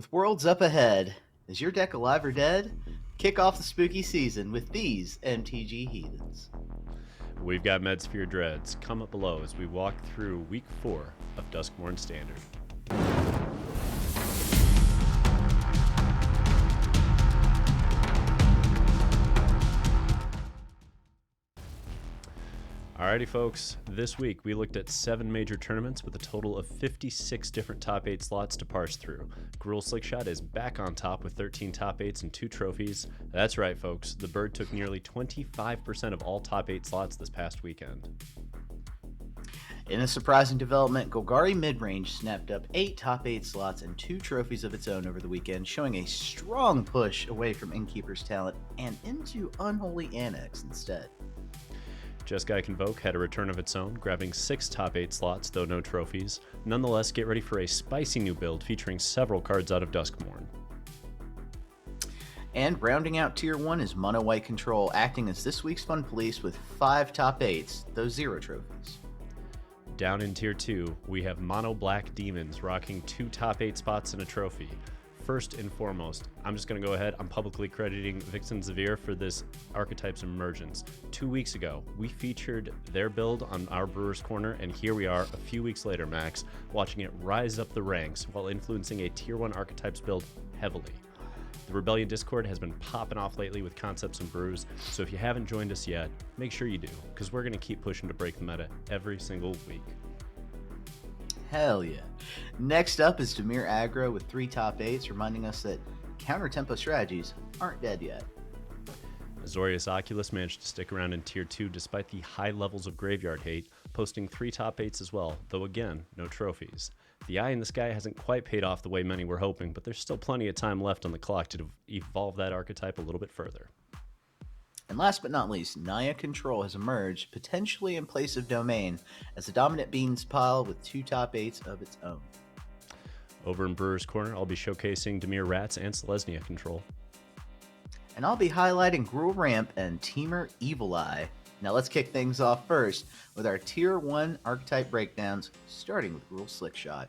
With Worlds up ahead, is your deck alive or dead? Kick off the spooky season with these MTG Heathens. We've got meds for your dreads. Come up below as we walk through Week 4 of Duskmourn Standard. Alrighty folks, this week we looked at 7 major tournaments with a total of 56 different top 8 slots to parse through. Gruul Slickshot is back on top with 13 top 8s and 2 trophies. That's right folks, the bird took nearly 25% of all top 8 slots this past weekend. In a surprising development, Golgari Midrange snapped up 8 top 8 slots and 2 trophies of its own over the weekend, showing a strong push away from Innkeeper's talent and into Unholy Annex instead. Jeskai Convoke had a return of its own, grabbing 6 top 8 slots, though no trophies. Nonetheless, get ready for a spicy new build featuring several cards out of Duskmourn. And rounding out Tier 1 is Mono White Control, acting as this week's Fun Police with 5 top 8s, though 0 trophies. Down in Tier 2, we have Mono Black Demons rocking 2 top 8 spots and a trophy. First and foremost, I'm just going to go ahead. I'm publicly crediting Vixen Zavir for this archetypes emergence. 2 weeks ago, we featured their build on our Brewer's Corner, and here we are a few weeks later, Max, watching it rise up the ranks while influencing a Tier 1 archetypes build heavily. The Rebellion Discord has been popping off lately with concepts and brews, so if you haven't joined us yet, make sure you do, because we're going to keep pushing to break the meta every single week. Hell yeah. Next up is Dimir Aggro with 3 top 8s, reminding us that counter-tempo strategies aren't dead yet. Azorius Oculus managed to stick around in Tier 2 despite the high levels of graveyard hate, posting 3 top 8s as well, though again, no trophies. The eye in the sky hasn't quite paid off the way many were hoping, but there's still plenty of time left on the clock to evolve that archetype a little bit further. And last but not least, Naya Control has emerged, potentially in place of Domain, as a dominant beans pile with 2 top 8s of its own. Over in Brewer's Corner, I'll be showcasing Dimir Rats and Selesnya Control. And I'll be highlighting Gruul Ramp and Temur Evil Eye. Now let's kick things off first with our Tier 1 archetype breakdowns, starting with Gruul Slickshot.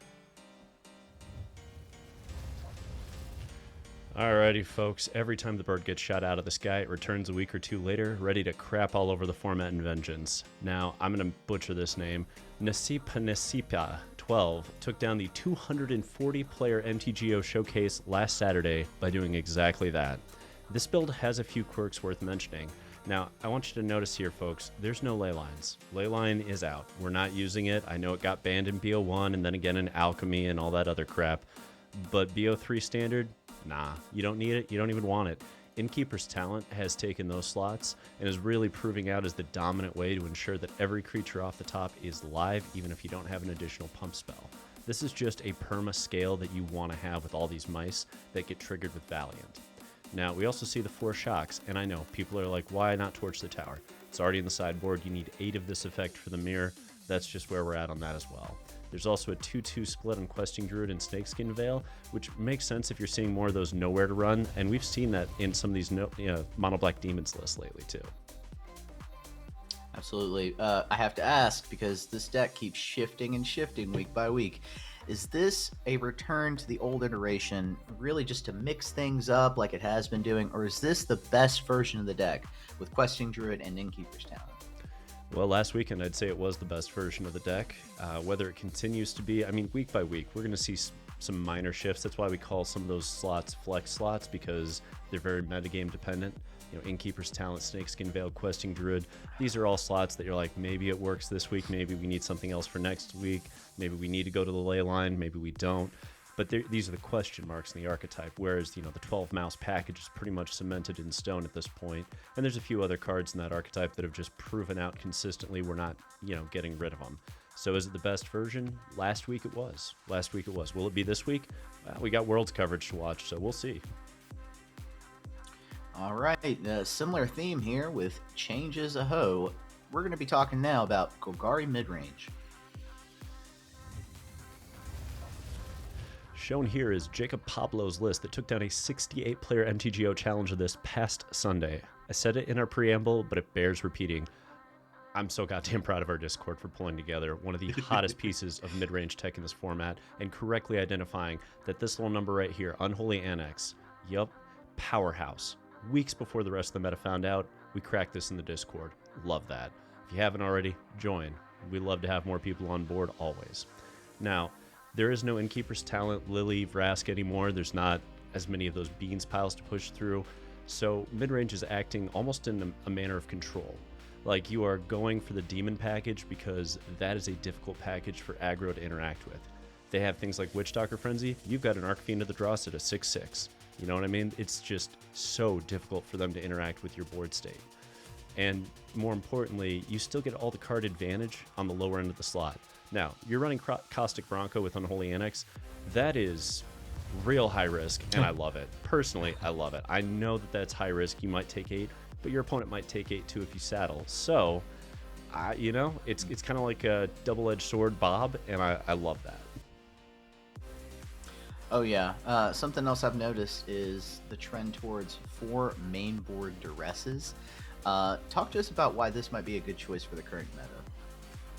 Alrighty folks, every time the bird gets shot out of the sky, it returns a week or 2 later, ready to crap all over the format in vengeance. Now, I'm going to butcher this name. Nasipa 12 took down the 240-player MTGO showcase last Saturday by doing exactly that. This build has a few quirks worth mentioning. Now, I want you to notice here, folks, there's no ley lines. Leyline is out. We're not using it. I know it got banned in BO1 and then again in Alchemy and all that other crap. But BO3 standard, nah, you don't need it. You don't even want it. Innkeeper's talent has taken those slots and is really proving out as the dominant way to ensure that every creature off the top is live, even if you don't have an additional pump spell. This is just a perma scale that you want to have with all these mice that get triggered with Valiant. Now, we also see the 4 shocks, and I know, people are like, why not Torch the Tower? It's already in the sideboard, you need 8 of this effect for the mirror. That's just where we're at on that as well. There's also a 2-2 split on Questing Druid and Snakeskin Veil, which makes sense if you're seeing more of those nowhere to run, and we've seen that in some of these Mono Black Demons lists lately too. Absolutely. I have to ask, because this deck keeps shifting and shifting week by week. Is this a return to the old iteration, really just to mix things up like it has been doing, or is this the best version of the deck with Questing Druid and Innkeeper's talent? Well, last weekend I'd say it was the best version of the deck. Whether it continues to be, I mean, week by week, we're going to see some minor shifts. That's why we call some of those slots flex slots, because they're very metagame dependent. You know, Innkeeper's Talent, Snakeskin Veil, Questing Druid. These are all slots that you're like, maybe it works this week, maybe we need something else for next week, maybe we need to go to the ley line, maybe we don't. But these are the question marks in the archetype, whereas, the 12 mouse package is pretty much cemented in stone at this point. And there's a few other cards in that archetype that have just proven out consistently we're not, getting rid of them. So is it the best version? Last week it was. Will it be this week? We got Worlds coverage to watch, so we'll see. All right, similar theme here with Changes a Ho. We're going to be talking now about Golgari Midrange. Shown here is Jacob Pablo's list that took down a 68-player MTGO challenger this past Sunday. I said it in our preamble, but it bears repeating. I'm so goddamn proud of our Discord for pulling together one of the hottest pieces of mid-range tech in this format and correctly identifying that this little number right here, Unholy Annex, yup, powerhouse. Weeks before the rest of the meta found out, we cracked this in the Discord. Love that. If you haven't already, join. We love to have more people on board always. Now, there is no Innkeeper's Talent, Lily, Vrask anymore. There's not as many of those beans piles to push through. So mid-range is acting almost in a manner of control. Like, you are going for the demon package because that is a difficult package for aggro to interact with. They have things like Witchdoctor Frenzy. You've got an Archfiend of the Dross at a 6/6. You know what I mean? It's just so difficult for them to interact with your board state. And more importantly, you still get all the card advantage on the lower end of the slot. Now, you're running Caustic Bronco with Unholy Annex. That is real high risk, and I love it. Personally, I love it. I know that that's high risk. You might take 8, but your opponent might take 8 too if you saddle. So, you know, it's kind of like a double-edged sword, Bob, and I love that. Oh yeah. Something else I've noticed is the trend towards 4 main board duresses. Talk to us about why this might be a good choice for the current meta.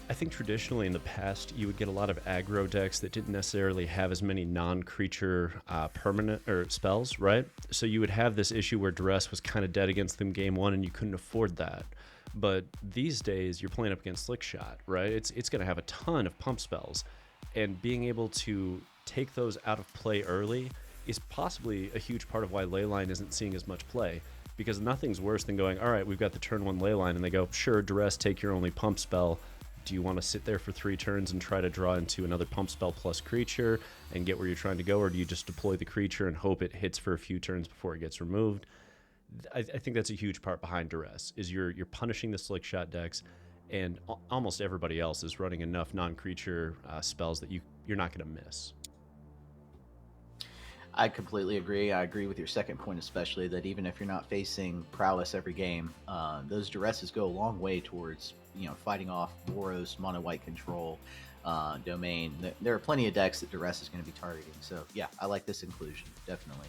I think traditionally in the past, you would get a lot of aggro decks that didn't necessarily have as many non-creature permanent or spells, right? So you would have this issue where Duress was kind of dead against them game 1 and you couldn't afford that. But these days, you're playing up against Slickshot, right? It's going to have a ton of pump spells. And being able to take those out of play early is possibly a huge part of why Leyline isn't seeing as much play. Because nothing's worse than going, all right, we've got the turn 1 Leyline, and they go, sure, Duress, take your only pump spell. Do you want to sit there for 3 turns and try to draw into another pump spell plus creature and get where you're trying to go, or do you just deploy the creature and hope it hits for a few turns before it gets removed? I think that's a huge part behind Duress, is you're punishing the Slickshot decks, and almost everybody else is running enough non-creature spells that you're not going to miss. I completely agree. I agree with your second point, especially that even if you're not facing prowess every game, those duresses go a long way towards, you know, fighting off Boros, mono white control, domain. There are plenty of decks that duress is going to be targeting. So yeah, I like this inclusion, definitely.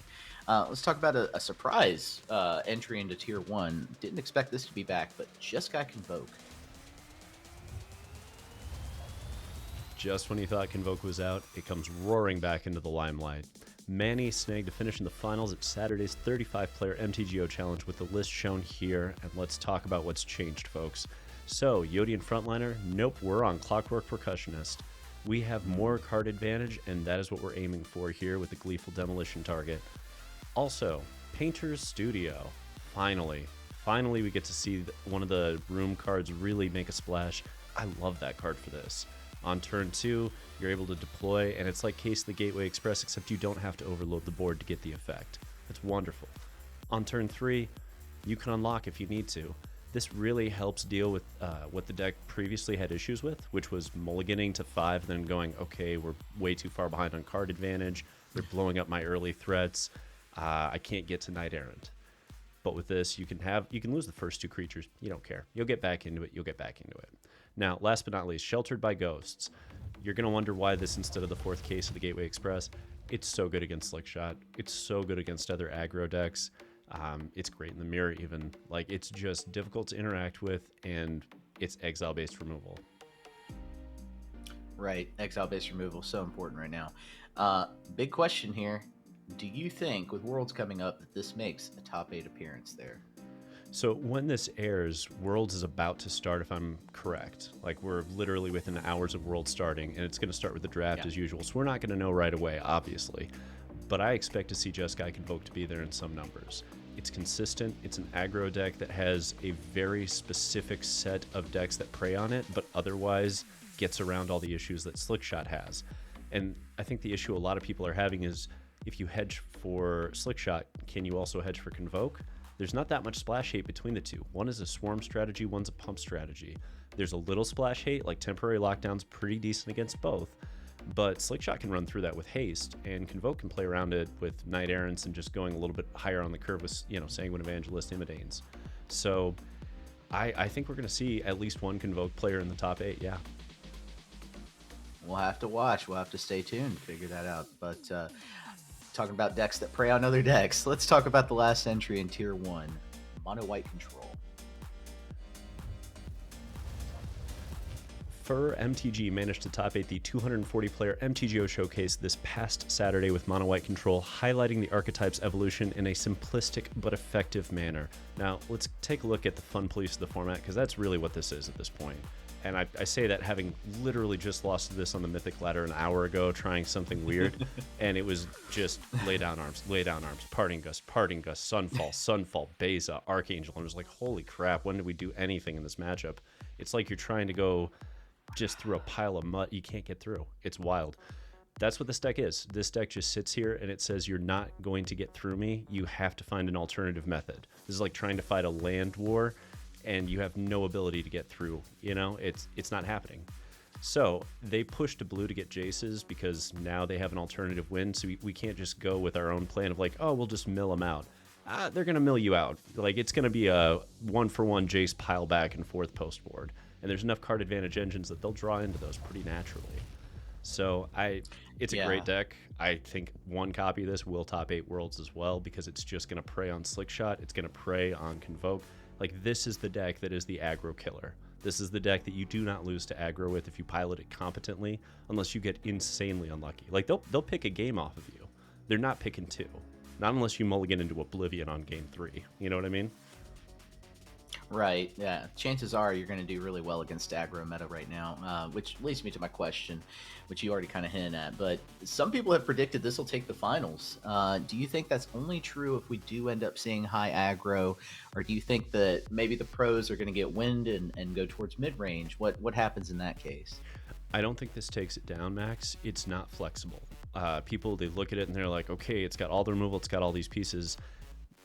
Let's talk about a surprise entry into tier 1. Didn't expect this to be back, but Jeskai Convoke. Just when you thought Convoke was out, it comes roaring back into the limelight. Manny snagged a finish in the finals at Saturday's 35-player MTGO Challenge with the list shown here, and let's talk about what's changed, folks. So, Yodian Frontliner, nope, we're on Clockwork Percussionist. We have more card advantage, and that is what we're aiming for here with the Gleeful Demolition target. Also, Painter's Studio. Finally we get to see one of the room cards really make a splash. I love that card for this. On turn 2, you're able to deploy, and it's like Case of the Gateway Express, except you don't have to overload the board to get the effect. That's wonderful. On turn 3, you can unlock if you need to. This really helps deal with what the deck previously had issues with, which was mulliganing to 5, and then going, okay, we're way too far behind on card advantage. They're blowing up my early threats. I can't get to Knight Errant. But with this, you can lose the first 2 creatures. You don't care. You'll get back into it. Now, last but not least, Sheltered by Ghosts. You're going to wonder why this instead of the 4th Case of the Gateway Express. It's so good against Slickshot. It's so good against other aggro decks. It's great in the mirror even. Like, it's just difficult to interact with, and it's exile-based removal. Right, exile-based removal, so important right now. Big question here. Do you think, with Worlds coming up, that this makes a top 8 appearance there? So when this airs, Worlds is about to start, if I'm correct. Like, we're literally within hours of Worlds starting, and it's going to start with the draft as usual. So we're not going to know right away, obviously. But I expect to see Jeskai Convoke to be there in some numbers. It's consistent. It's an aggro deck that has a very specific set of decks that prey on it, but otherwise gets around all the issues that Slickshot has. And I think the issue a lot of people are having is, if you hedge for Slickshot, can you also hedge for Convoke? There's not that much splash hate between the two. One is a swarm strategy, one's a pump strategy. There's a little splash hate, like temporary lockdown's pretty decent against both, but Slickshot can run through that with haste, and Convoke can play around it with Knight Errants and just going a little bit higher on the curve with, you know, Sanguine Evangelist, Imidanes. So I think we're going to see at least one Convoke player in the top 8, yeah. We'll have to watch. We'll have to stay tuned to figure that out. But talking about decks that prey on other decks, let's talk about the last entry in Tier 1, Mono White Control. Fur MTG managed to top 8 the 240-player MTGO showcase this past Saturday with mono white control, highlighting the archetypes evolution in a simplistic but effective manner. Now, let's take a look at the fun police of the format, because that's really what this is at this point. And I say that having literally just lost to this on the Mythic Ladder an hour ago, trying something weird, and it was just lay down arms, parting gust, sunfall, Beza, Archangel. And it was like, holy crap, when did we do anything in this matchup? It's like you're trying to go just through a pile of mud you can't get through. It's wild. That's what this deck is. This deck just sits here and it says, you're not going to get through me. You have to find an alternative method. This is like trying to fight a land war and you have no ability to get through. You know, it's not happening. So they pushed to blue to get Jaces because now they have an alternative win. So we can't just go with our own plan of like, oh, we'll just mill them out. They're going to mill you out. Like, it's going to be a 1-for-1 Jace pile back and forth post board. And there's enough card advantage engines that they'll draw into those pretty naturally. So it's a great deck. I think one copy of this will top 8 Worlds as well, because it's just going to prey on Slickshot. It's going to prey on Convoke. Like, this is the deck that is the aggro killer. This is the deck that you do not lose to aggro with if you pilot it competently, unless you get insanely unlucky. Like, they'll pick a game off of you. They're not picking 2. Not unless you mulligan into Oblivion on game 3. You know what I mean? Right, yeah. Chances are you're going to do really well against aggro meta right now, which leads me to my question, which you already kind of hinted at. But some people have predicted this will take the finals. Do you think that's only true if we do end up seeing high aggro, or do you think that maybe the pros are going to get wind and go towards mid-range? What happens in that case? I don't think this takes it down, Max. It's not flexible. People, they look at it and they're like, okay, it's got all the removal, it's got all these pieces,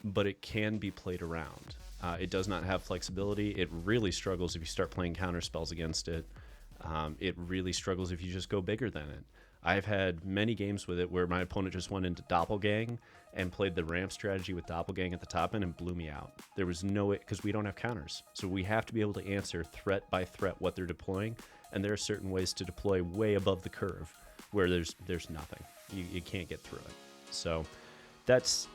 but it can be played around. It does not have flexibility. It really struggles if you start playing counter spells against it. It really struggles if you just go bigger than it. I've had many games with it where my opponent just went into Doppelgang and played the ramp strategy with Doppelgang at the top end and blew me out. There was no way, because we don't have counters. So we have to be able to answer threat by threat what they're deploying, and there are certain ways to deploy way above the curve where there's nothing. You can't get through it. So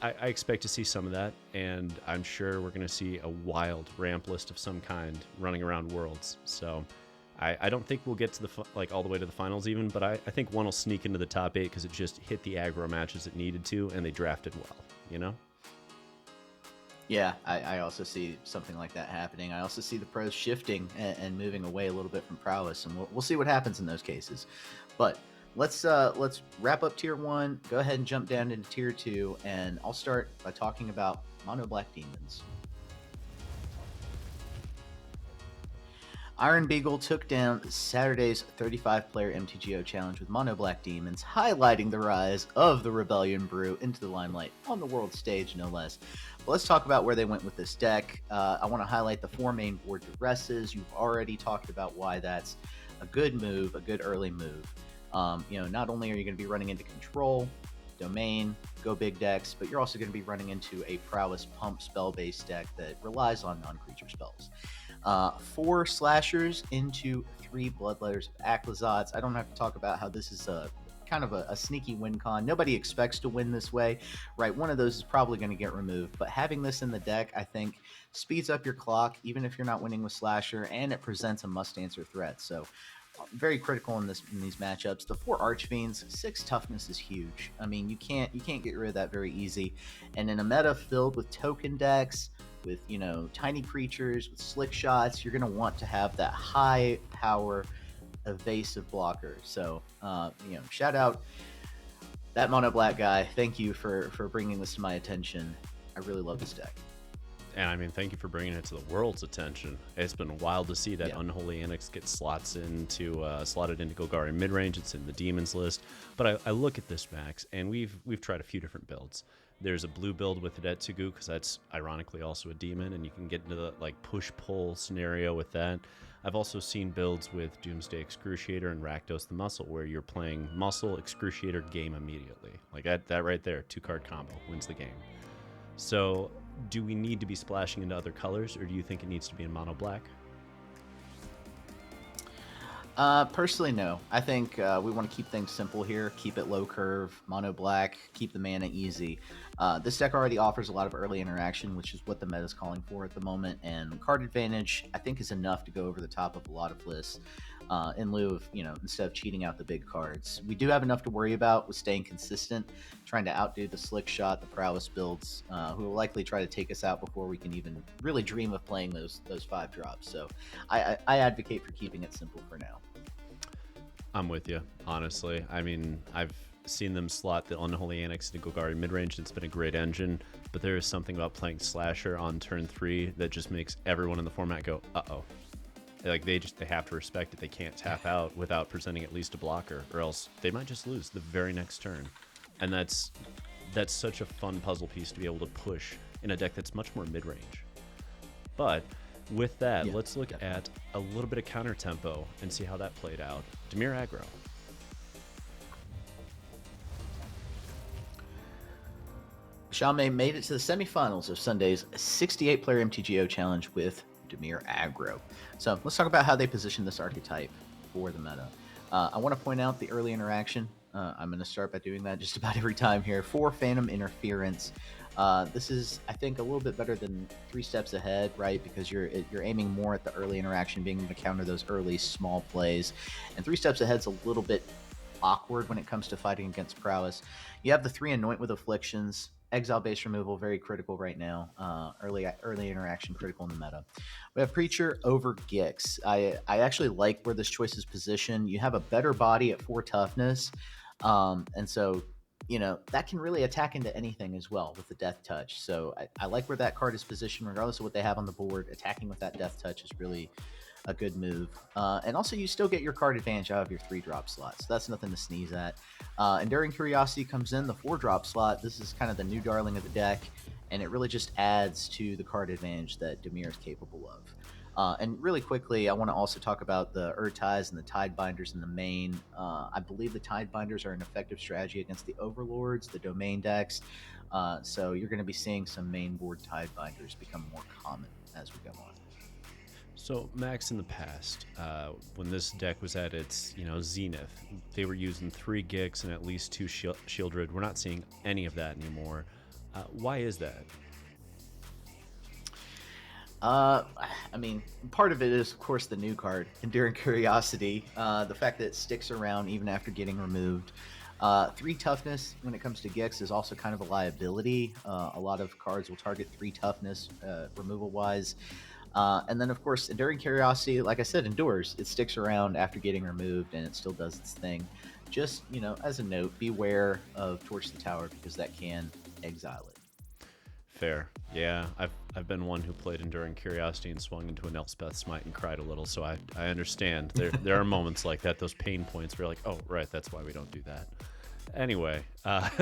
I expect to see some of that, and I'm sure we're going to see a wild ramp list of some kind running around Worlds. So I don't think we'll get to all the way to the finals even, but I think one will sneak into the top 8 because it just hit the aggro matches it needed to, and they drafted well, you know? Yeah, I also see something like that happening. I also see the pros shifting and moving away a little bit from prowess, and we'll see what happens in those cases. But let's wrap up tier 1, go ahead and jump down into tier 2, and I'll start by talking about mono black demons. Iron Beagle took down Saturday's 35-player MTGO challenge with mono black demons, highlighting the rise of the Rebellion Brew into the limelight on the world stage, no less. But let's talk about where they went with this deck. I want to highlight the 4 main board duresses. You've already talked about why that's a good move, a good early move. Not only are you going to be running into control, domain, go big decks, but you're also going to be running into a prowess pump spell-based deck that relies on non-creature spells. 4 slashers into 3 bloodletters of Aclazots. I don't have to talk about how this is kind of a sneaky win con. Nobody expects to win this way, right? One of those is probably going to get removed, but having this in the deck, I think, speeds up your clock, even if you're not winning with slasher, and it presents a must-answer threat. So very critical in these matchups. The 4 Archfiends, 6 toughness is huge. I mean, you can't get rid of that very easy. And in a meta filled with token decks, with tiny creatures, with slick shots, you're gonna want to have that high power evasive blocker. So shout out that mono black guy. Thank you for bringing this to my attention. I really love this deck. And I mean, thank you for bringing it to the world's attention. It's been wild to see that Unholy Annex get slotted into Golgari Midrange. It's in the Demons list. But I look at this, Max, and we've tried a few different builds. There's a blue build with Retsugu, because that's ironically also a demon, and you can get into the push-pull scenario with that. I've also seen builds with Doomsday Excruciator and Rakdos the Muscle, where you're playing Muscle, Excruciator, game immediately. Like that right there, 2-card combo, wins the game. So do we need to be splashing into other colors, or do you think it needs to be in mono black? Personally, no. I think we want to keep things simple here. Keep it low curve, mono black, keep the mana easy. This deck already offers a lot of early interaction, which is what the meta is calling for at the moment, and card advantage, I think, is enough to go over the top of a lot of lists. in lieu of, instead of cheating out the big cards. We do have enough to worry about with staying consistent, trying to outdo the Slickshot, the Prowess builds, who will likely try to take us out before we can even really dream of playing those 5 drops. So I advocate for keeping it simple for now. I'm with you, honestly. I mean, I've seen them slot the Unholy Annex into Golgari Midrange. It's been a great engine, but there is something about playing Slasher on turn 3 that just makes everyone in the format go, uh-oh. Like, they have to respect it. They can't tap out without presenting at least a blocker, or else they might just lose the very next turn. And that's such a fun puzzle piece to be able to push in a deck that's much more mid-range. But with that, let's look at a little bit of counter tempo and see how that played out. Dimir Aggro. Xiaomei made it to the semifinals of Sunday's 68-player MTGO challenge with Dimir Aggro. So let's talk about how they position this archetype for the meta. I want to point out the early interaction. I'm going to start by doing that just about every time here. 4 Phantom Interference. This is, I think, a little bit better than 3 steps ahead, right? Because you're aiming more at the early interaction, being able to counter those early small plays. And 3 steps ahead's a little bit awkward when it comes to fighting against Prowess. You have the 3 Anoint with Afflictions. Exile base removal, very critical right now. Early interaction, critical in the meta. We have Preacher over Gix. I actually like where this choice is positioned. You have a better body at 4 toughness. And so, that can really attack into anything as well with the Death Touch. So I like where that card is positioned, regardless of what they have on the board. Attacking with that Death Touch is really a good move. And also, you still get your card advantage out of your 3-drop slot, so that's nothing to sneeze at. Enduring Curiosity comes in, the 4-drop slot. This is kind of the new darling of the deck, and it really just adds to the card advantage that Dimir is capable of. And really quickly, I want to also talk about the Ties and the Tidebinders in the main. I believe the Tidebinders are an effective strategy against the Overlords, the domain decks. So you're going to be seeing some main board Tidebinders become more common as we go on. So, Max, in the past, when this deck was at its, zenith, they were using 3 Gix and at least 2 Shieldred. We're not seeing any of that anymore. Why is that? I mean, part of it is, of course, the new card, Enduring Curiosity. The fact that it sticks around even after getting removed. 3 toughness when it comes to Gix is also kind of a liability. A lot of cards will target 3 toughness removal-wise. And then, of course, Enduring Curiosity, like I said, endures. It sticks around after getting removed, and it still does its thing. Just, as a note, beware of Torch the Tower, because that can exile it. Fair. Yeah, I've been one who played Enduring Curiosity and swung into an Elspeth Smite and cried a little, so I understand. There are moments like that, those pain points where you're like, oh, right, that's why we don't do that. Anyway,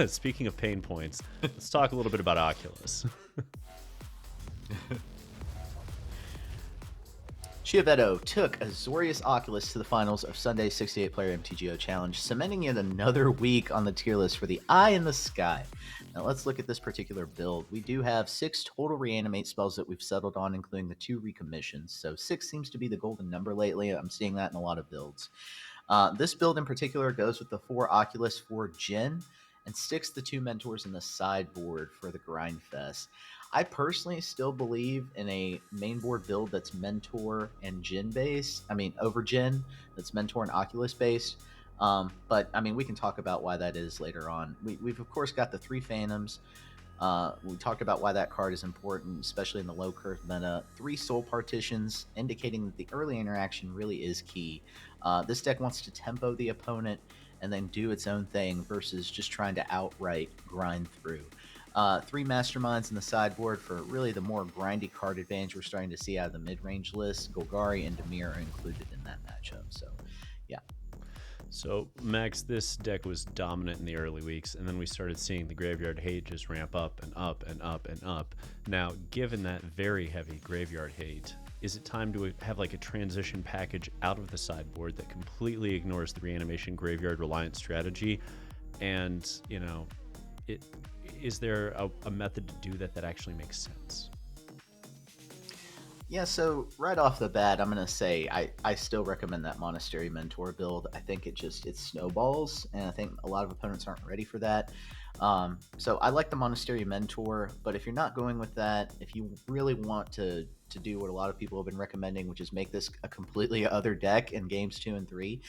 speaking of pain points, let's talk a little bit about Oculus. Chiavetto took Azorius Oculus to the finals of Sunday's 68-player MTGO Challenge, cementing in another week on the tier list for the Eye in the Sky. Now let's look at this particular build. We do have 6 total reanimate spells that we've settled on, including the 2 recommissions. So 6 seems to be the golden number lately. I'm seeing that in a lot of builds. This build in particular goes with the 4 Oculus, 4 Jin, and sticks the 2 mentors in the sideboard for the Grind Fest. I personally still believe in a main board build that's Mentor and Jin based. I mean, over Jin, that's Mentor and Oculus based. But I mean, we can talk about why that is later on. We've of course got the 3 Phantoms. We talked about why that card is important, especially in the low curve meta. 3 Soul Partitions, indicating that the early interaction really is key. This deck wants to tempo the opponent and then do its own thing versus just trying to outright grind through. 3 Masterminds in the sideboard for really the more grindy card advantage we're starting to see out of the mid-range list. Golgari and Dimir are included in that matchup, so yeah. So, Max, this deck was dominant in the early weeks, and then we started seeing the Graveyard Hate just ramp up and up and up and up. Now, given that very heavy Graveyard Hate, is it time to have like a transition package out of the sideboard that completely ignores the reanimation Graveyard Reliant strategy? And, is there a method to do that actually makes sense? Yeah, so right off the bat, I'm going to say I still recommend that Monastery Mentor build. I think it snowballs, and I think a lot of opponents aren't ready for that. So I like the Monastery Mentor, but if you're not going with that, if you really want to do what a lot of people have been recommending, which is make this a completely other deck in games 2 and 3,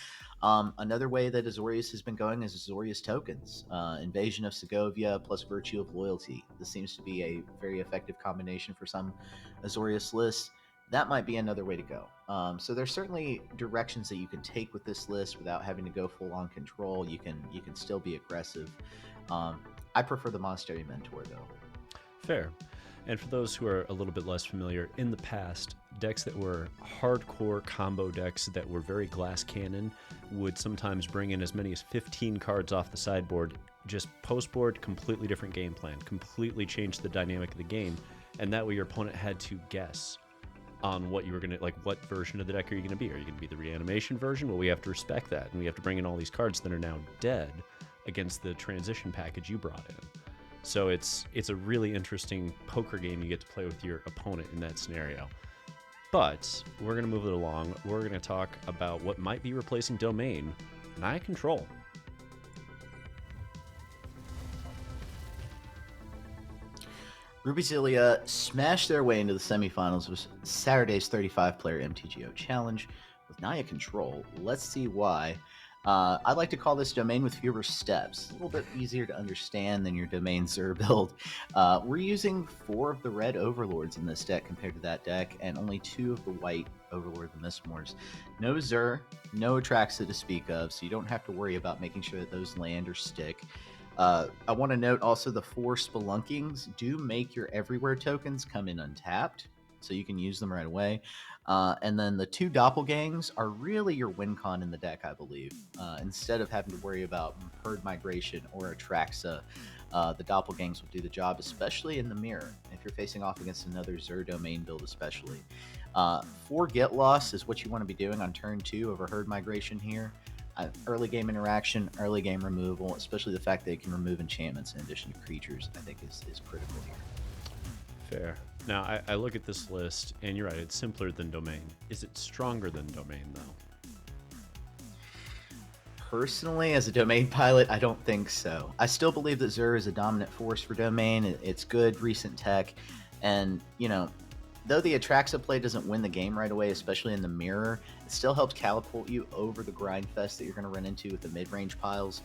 another way that Azorius has been going is Azorius tokens, Invasion of Segovia plus Virtue of Loyalty. This seems to be a very effective combination for some Azorius lists. That might be another way to go. So there's certainly directions that you can take with this list without having to go full on control. You can still be aggressive. I prefer the Monastery Mentor though. Fair. And for those who are a little bit less familiar, in the past, decks that were hardcore combo decks that were very glass cannon would sometimes bring in as many as 15 cards off the sideboard, just post board, completely different game plan, completely changed the dynamic of the game, and that way your opponent had to guess on what you were going to, like, what version of the deck are you going to be? Are you going to be the reanimation version? Well, we have to respect that, and we have to bring in all these cards that are now dead against the transition package you brought in. So it's a really interesting poker game you get to play with your opponent in that scenario. But we're going to move it along. We're going to talk about what might be replacing Domain, Naya Control. Ruby Zilia smashed their way into the semifinals of Saturday's 35-player MTGO Challenge with Naya Control. Let's see why. I'd like to call this Domain with fewer steps. A little bit easier to understand than your Domain Zur build. We're using 4 of the red Overlords in this deck compared to that deck, and only 2 of the white Overlord the Mistmores. No Zur, no Atraxa to speak of, so you don't have to worry about making sure that those land or stick. I want to note also the 4 Spelunkings do make your Everywhere tokens come in untapped, so you can use them right away. And then the 2 Doppelgangs are really your win con in the deck, I believe. Instead of having to worry about Herd Migration or Atraxa, the Doppelgangs will do the job, especially in the mirror, if you're facing off against another Zur Domain build especially. 4 Get Loss is what you want to be doing on turn 2 over Herd Migration here. Early game interaction, early game removal, especially the fact that it can remove enchantments in addition to creatures, I think is critical here. Fair. Now, I look at this list, and you're right, it's simpler than Domain. Is it stronger than Domain, though? Personally, as a Domain pilot, I don't think so. I still believe that Zur is a dominant force for Domain. It's good, recent tech, and, you know, though the Atraxa play doesn't win the game right away, especially in the mirror, it still helps catapult you over the grind fest that you're going to run into with the mid-range piles.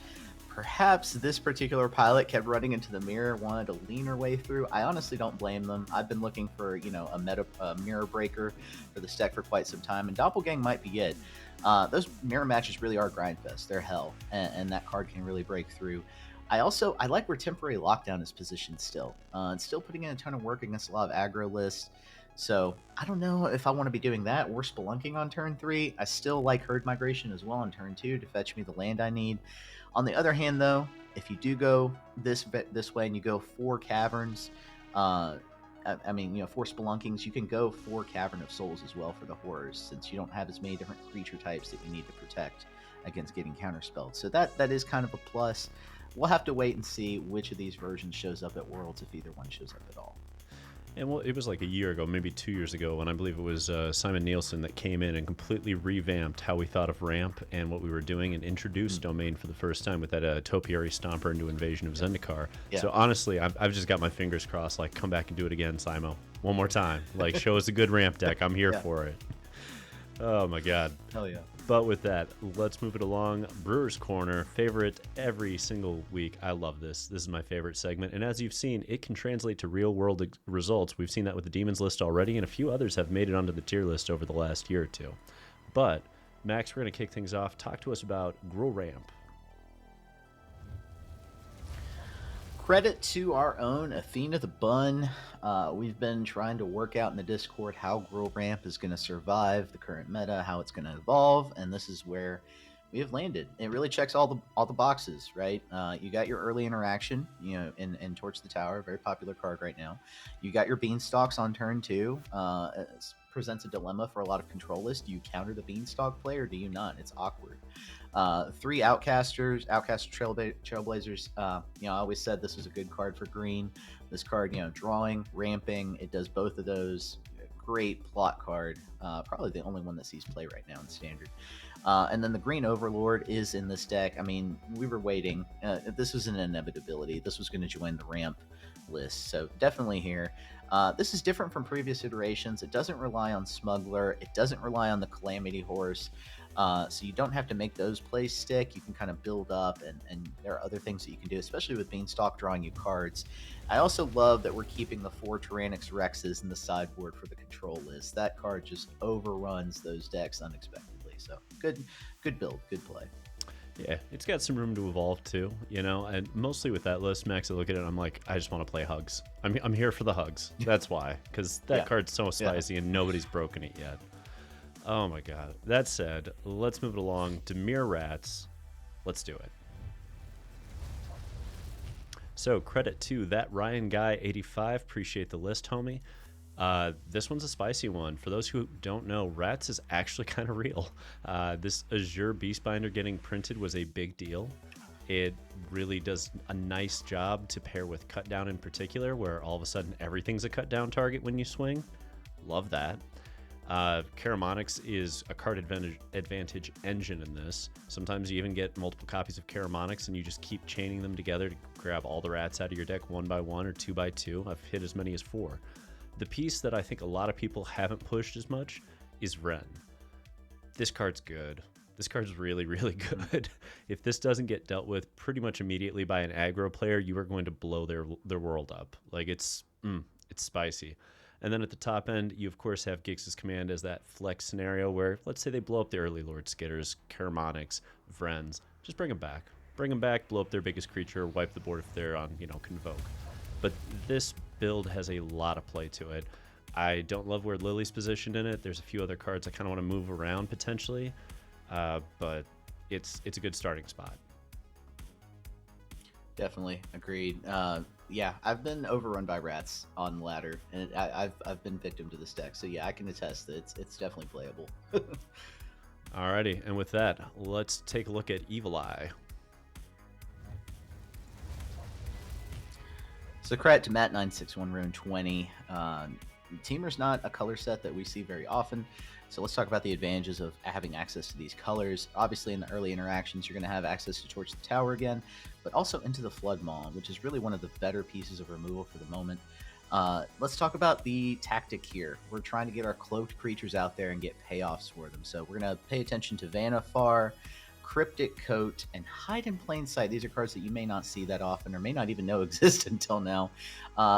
Perhaps this particular pilot kept running into the mirror, wanted a leaner way through. I honestly don't blame them. I've been looking for, you know, a mirror breaker for this deck for quite some time, and Doppelgang might be it. Those mirror matches really are grindfest. They're hell, and that card can really break through. I like where Temporary Lockdown is positioned still. It's still putting in a ton of work against a lot of aggro lists. So I don't know if I want to be doing that or Spelunking on turn 3. I still like Herd Migration as well on turn 2 to fetch me the land I need. On the other hand, though, if you do go this way and you go 4 Caverns, I mean, you know, 4 Spelunkings, you can go 4 Cavern of Souls as well for the horrors, since you don't have as many different creature types that you need to protect against getting counterspelled. So that is kind of a plus. We'll have to wait and see which of these versions shows up at Worlds, if either one shows up at all. And well, it was like a year ago, maybe 2 years ago, when I believe it was Simon Nielsen that came in and completely revamped how we thought of Ramp and what we were doing, and introduced Domain for the first time with that Topiary Stomper into Invasion of Zendikar. Yeah. So honestly, I've just got my fingers crossed, like, come back and do it again, Simo. One more time. Like, show us a good Ramp deck. I'm here for it. Oh my god. Hell yeah. But with that, let's move it along. Brewer's Corner, favorite every single week. I love this. This is my favorite segment. And as you've seen, it can translate to real-world results. We've seen that with the Demons list already, and a few others have made it onto the tier list over the last year or two. But, Max, we're going to kick things off. Talk to us about Gruul Ramp. Credit to our own Athena the Bun. We've been trying to work out in the Discord how Gruul Ramp is going to survive the current meta, how it's going to evolve, and this is where we have landed. It really checks all the boxes, right? You got your early interaction, you know, in Torch the Tower, very popular card right now. You got your Beanstalks on turn 2. It presents a dilemma for a lot of control lists. Do you counter the Beanstalk play or do you not? It's awkward. 3 Outcaster Trailblazers. You know, I always said this was a good card for green. This card, you know, drawing, ramping, it does both of those. great plot card. Probably the only one that sees play right now in Standard. And then the Green Overlord is in this deck. I mean, we were waiting. This was an inevitability. This was going to join the ramp list, so definitely here. This is different from previous iterations. It doesn't rely on Smuggler. It doesn't rely on the Calamity Horse. So you don't have to make those plays stick. You can kind of build up, and there are other things that you can do, especially with Beanstalk drawing you cards. I also love that we're keeping the 4 Tyrannix Rexes in the sideboard for the control list. That card just overruns those decks unexpectedly. So good build, good play. Yeah, it's got some room to evolve too, you know, and mostly with that list, Max, I look at it and I'm like, I just want to play Hugs. I'm here for the Hugs. That's why, because that card's so spicy and nobody's broken it yet. Oh my god. That said, let's move it along. Dimir Rats. Let's do it. So credit to that Ryan Guy 85. Appreciate the list, homie. This one's a spicy one. For those who don't know, Rats is actually kind of real. This Azure Beastbinder getting printed was a big deal. It really does a nice job to pair with Cut Down in particular, where all of a sudden everything's a cut down target when you swing. Love that. Caramonics is a card advantage engine in this. Sometimes you even get multiple copies of Caramonics and you just keep chaining them together to grab all the rats out of your deck 1 by 1 or 2 by 2. I've hit as many as 4. The piece that I think a lot of people haven't pushed as much is Wrenn. This card's good. This card's really, really good. If this doesn't get dealt with pretty much immediately by an aggro player, you are going to blow their world up. Like, it's spicy. And then at the top end, you of course have Gix's Command as that flex scenario where, let's say they blow up the early Lord Skitters, Caramonics, Vrens. Just bring them back. Bring them back, blow up their biggest creature, wipe the board if they're on, Convoke. But this build has a lot of play to it. I don't love where Lily's positioned in it. There's a few other cards I kind of want to move around potentially, but it's a good starting spot. Definitely agreed. Yeah, I've been overrun by rats on ladder, and I've been victim to this deck. So yeah, I can attest that it's definitely playable. Alrighty, and with that, let's take a look at Evil Eye. So credit to Matt961 Rune 20. Temur's not a color set that we see very often. So let's talk about the advantages of having access to these colors. Obviously, in the early interactions, you're going to have access to Torch the Tower again, but also into the Flood Maw, which is really one of the better pieces of removal for the moment. Let's talk about the tactic here. We're trying to get our cloaked creatures out there and get payoffs for them. So we're going to pay attention to Vannifar, Cryptic Coat, and Hide in Plain Sight. These are cards that you may not see that often or may not even know exist until now.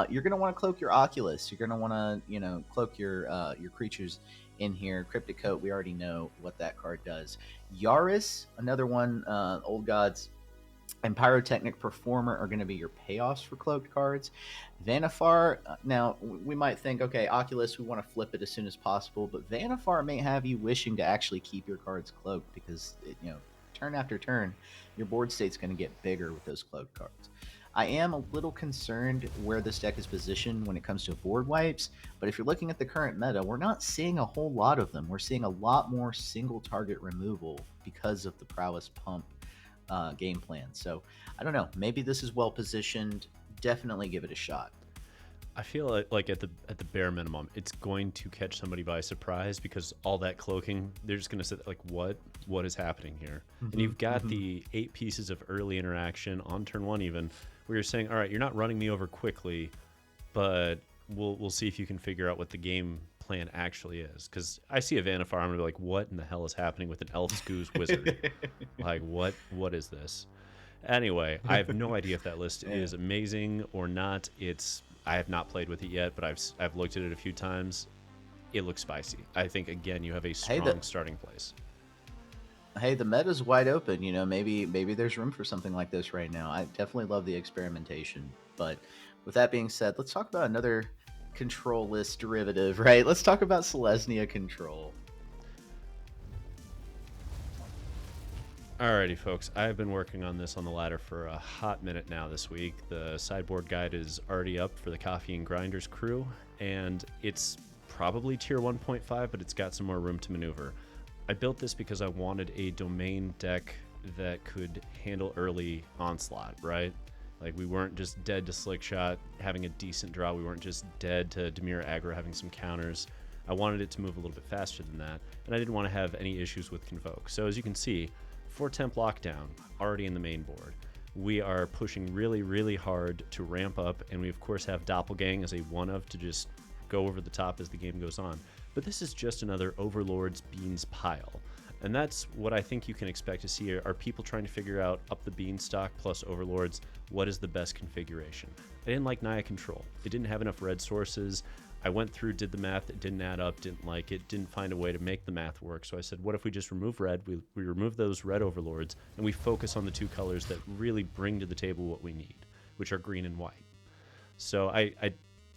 You're going to want to cloak your Oculus. You're going to want to, cloak your creatures in here. Cryptic Coat, we already know what that card does. Yaris, another one, Old Gods, and Pyrotechnic Performer are going to be your payoffs for cloaked cards. Vannifar, now we might think, okay, Oculus, we want to flip it as soon as possible, but Vannifar may have you wishing to actually keep your cards cloaked because, turn after turn, your board state's going to get bigger with those cloaked cards. I am a little concerned where this deck is positioned when it comes to board wipes, but if you're looking at the current meta, we're not seeing a whole lot of them. We're seeing a lot more single target removal because of the Prowess Pump game plan. So I don't know, maybe this is well positioned. Definitely give it a shot. I feel like at the bare minimum, it's going to catch somebody by surprise because all that cloaking, they're just going to say like, what is happening here? And you've got the 8 pieces of early interaction on turn 1 even, where you're saying, all right, you're not running me over quickly, but we'll see if you can figure out what the game plan actually is. Because I see a Vannifar, I'm gonna be like, what in the hell is happening with an Elf Scooz Wizard? Like, what is this? Anyway, I have no idea if that list is amazing or not. I have not played with it yet, but I've looked at it a few times. It looks spicy. I think again you have a strong starting place. Hey, the meta's wide open. Maybe there's room for something like this right now. I definitely love the experimentation. But with that being said, let's talk about another control list derivative, right? Let's talk about Selesnya Control. Alrighty, folks. I've been working on this on the ladder for a hot minute now this week. The sideboard guide is already up for the Coffee and Grinders crew, and it's probably tier 1.5, but it's got some more room to maneuver. I built this because I wanted a domain deck that could handle early onslaught, right? Like, we weren't just dead to Slickshot having a decent draw. We weren't just dead to Dimir Aggro having some counters. I wanted it to move a little bit faster than that, and I didn't want to have any issues with Convoke. So as you can see, 4-temp lockdown already in the main board. We are pushing really, really hard to ramp up, and we of course have Doppelgang as a one-of to just go over the top as the game goes on. But this is just another Overlord's Beans pile. And that's what I think you can expect to see are people trying to figure out up the Beanstalk plus Overlords, what is the best configuration. I didn't like Naya Control. It didn't have enough red sources. I went through, did the math, it didn't add up, didn't like it, didn't find a way to make the math work. So I said, what if we just remove red, we remove those red Overlords, and we focus on the two colors that really bring to the table what we need, which are green and white. So I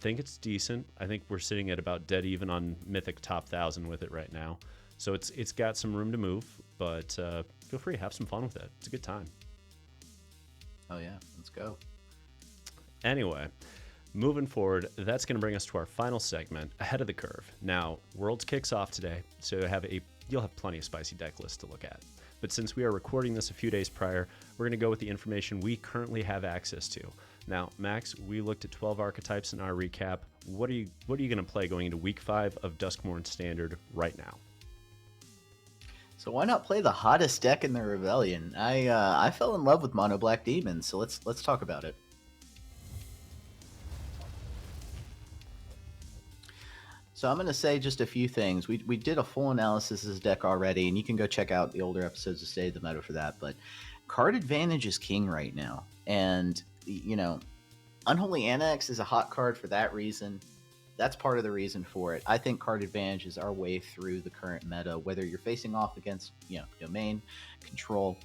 think it's decent. I think we're sitting at about dead even on Mythic top 1,000 with it right now. So it's got some room to move, but feel free, have some fun with it. It's a good time. Oh yeah, let's go. Anyway, moving forward, that's going to bring us to our final segment, Ahead of the Curve. Now, Worlds kicks off today, so you'll have plenty of spicy deck lists to look at. But since we are recording this a few days prior, we're going to go with the information we currently have access to. Now, Max, we looked at 12 archetypes in our recap. What are you going to play going into Week 5 of Duskmourn Standard right now? So why not play the hottest deck in the Rebellion? I fell in love with Mono Black Demons, so let's talk about it. So I'm going to say just a few things. We did a full analysis of this deck already, and you can go check out the older episodes of State of the Meta for that. But card advantage is king right now, and you know, Unholy Annex is a hot card for that reason. That's part of the reason for it. I think card advantage is our way through the current meta, whether you're facing off against, domain, control,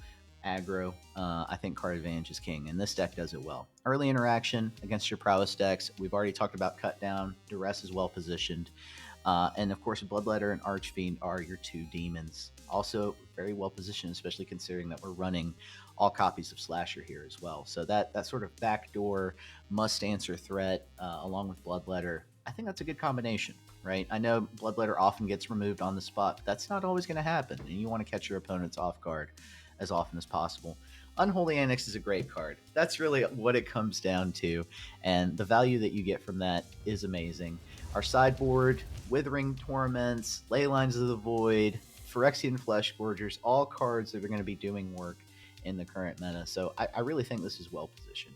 aggro. I think card advantage is king, and this deck does it well. Early interaction against your prowess decks. We've already talked about cut down. Duress is well positioned. And of course, Bloodletter and Archfiend are your two demons. Also very well positioned, especially considering that we're running all copies of Slasher here as well. So that sort of backdoor must answer threat along with Bloodletter, I think that's a good combination, right? I know Bloodletter often gets removed on the spot, but that's not always going to happen, and you want to catch your opponents off guard as often as possible. Unholy Annex is a great card. That's really what it comes down to, and the value that you get from that is amazing. Our sideboard, Withering Torments, Leylines of the Void, Phyrexian Flesh Gorgers, all cards that are going to be doing work in the current meta, so I really think this is well positioned.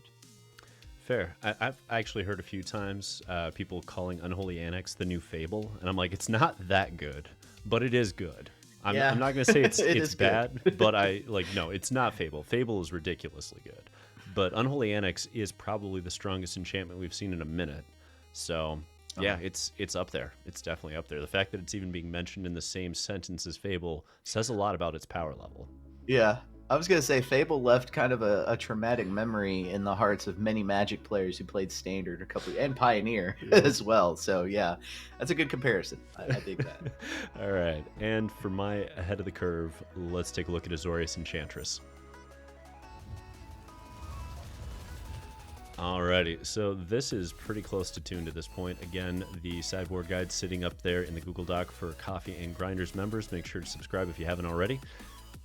Fair. I've actually heard a few times people calling Unholy Annex the new Fable, and I'm like, it's not that good, but it is good. I'm not going to say it's bad, but no, it's not Fable. Fable is ridiculously good, but Unholy Annex is probably the strongest enchantment we've seen in a minute. So yeah, it's up there. It's definitely up there. The fact that it's even being mentioned in the same sentence as Fable says a lot about its power level. Yeah. I was going to say Fable left kind of a traumatic memory in the hearts of many Magic players who played Standard and Pioneer as well. So yeah, that's a good comparison. I dig that. All right, and for my Ahead of the Curve, let's take a look at Azorius Enchantress. Alrighty, so this is pretty close to tuned at this point. Again, the sideboard guide sitting up there in the Google Doc for Coffee and Grinders members. Make sure to subscribe if you haven't already.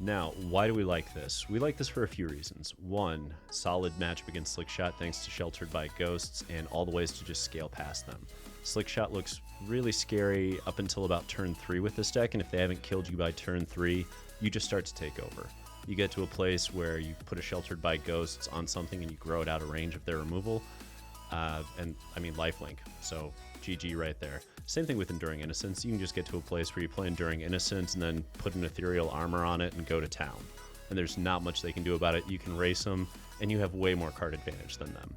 Now, why do we like this? We like this for a few reasons. One, solid matchup against Slickshot thanks to Sheltered by Ghosts and all the ways to just scale past them. Slickshot looks really scary up until about turn 3 with this deck, and if they haven't killed you by turn 3, you just start to take over. You get to a place where you put a Sheltered by Ghosts on something and you grow it out of range of their removal. And I mean lifelink, so GG right there. Same thing with Enduring Innocence. You can just get to a place where you play Enduring Innocence and then put an ethereal armor on it and go to town. And there's not much they can do about it. You can race them, and you have way more card advantage than them.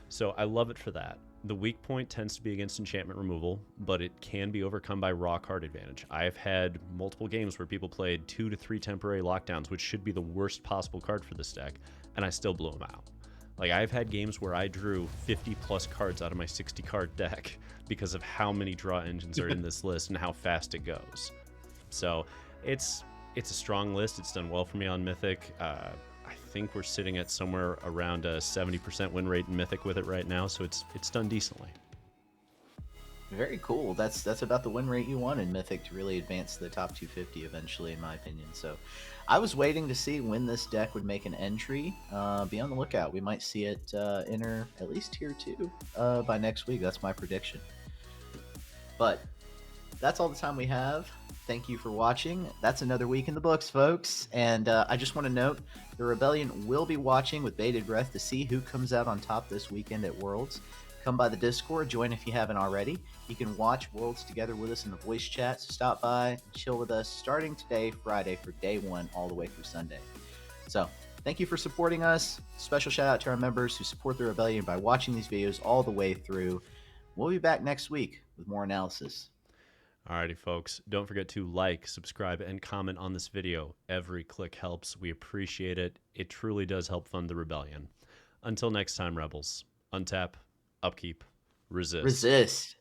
So I love it for that. The weak point tends to be against enchantment removal, but it can be overcome by raw card advantage. I've had multiple games where people played 2 to 3 temporary lockdowns, which should be the worst possible card for this deck, and I still blew them out. Like, I've had games where I drew 50 plus cards out of my 60 card deck because of how many draw engines are in this list and how fast it goes. So it's a strong list. It's done well for me on Mythic. I think we're sitting at somewhere around a 70% win rate in Mythic with it right now, so it's done decently. Very cool. That's about the win rate you want in Mythic to really advance to the top 250 eventually, in my opinion. So I was waiting to see when this deck would make an entry. Be on the lookout. We might see it enter at least tier 2 by next week. That's my prediction. But that's all the time we have. Thank you for watching. That's another week in the books, folks. And I just want to note the Rebellion will be watching with bated breath to see who comes out on top this weekend at Worlds. Come by the Discord, join if you haven't already. You can watch Worlds together with us in the voice chat, so stop by and chill with us starting today, Friday, for day one, all the way through Sunday. So, thank you for supporting us. Special shout out to our members who support the Rebellion by watching these videos all the way through. We'll be back next week with more analysis. Alrighty, folks. Don't forget to like, subscribe, and comment on this video. Every click helps. We appreciate it. It truly does help fund the Rebellion. Until next time, Rebels. Untap, upkeep, resist. Resist.